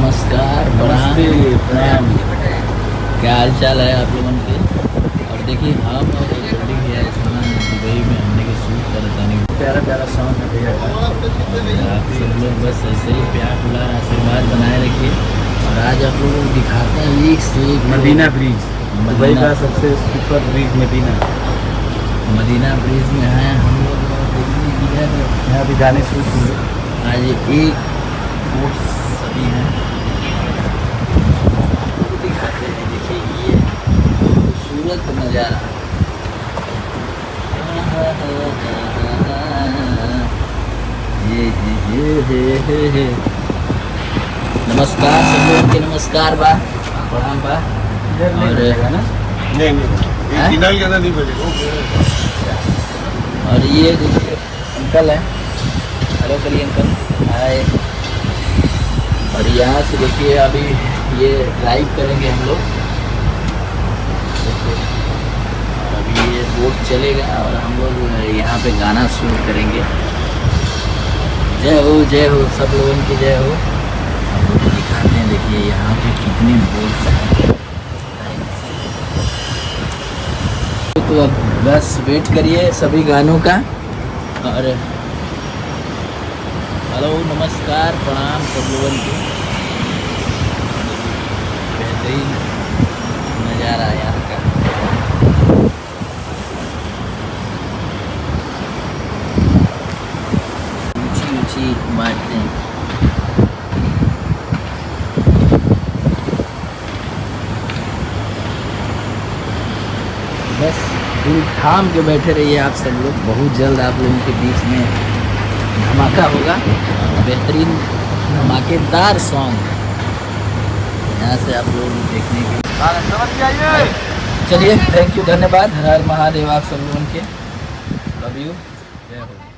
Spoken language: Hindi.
नमस्कार, प्रणाम। क्या हाल चाल है आप लोगों के। और देखिए हम और बिल्डिंग है दुबई में हमने के शूट कर नहीं प्यारा प्यारा सॉन्ग है भैया का। आप सब लोग बस ऐसे ही प्यार दुलार आशीर्वाद बनाए रखिए। और आज आप लोगों को दिखाते हैं एक से एक मदीना ब्रिज, दुबई का सबसे सुपर ब्रिज मदीना ब्रिज में हैं हम लोग। यहाँ भी गाने शूट हुए। आज एक बोट सभी हैं दिखाते हैं। देखिए ये खूबसूरत नज़ारा। ये नमस्कार सब लोगों के, नमस्कार बा, प्रणाम बा। और ये देखिए अंकल है, हेलो करिए अंकल, हाय। और यहाँ से देखिए अभी ये ड्राइव करेंगे हम लोग। और अभी ये बोट चलेगा और हम लोग यहाँ पे गाना शूट करेंगे। जय हो सब लोगों की जय हो। हम लोग दिखाते हैं, देखिए यहाँ पे कितने बोट्स हैं। तो अब बस वेट करिए सभी गानों का। और हेलो नमस्कार प्रणाम सब लोगों को। बेहतरीन नज़ारा है यहाँ का। ऊंची ऊंची इमारतें। बस दिल थाम के बैठे रहिए आप सब लोग। बहुत जल्द आप लोगों के बीच में धमाका होगा, बेहतरीन धमाकेदार सॉन्ग यहाँ से आप लोगों को देखने के लिए। चलिए थैंक यू, धन्यवाद। हर हर महादेव आप सब लोगों के। लव यू, जय हो।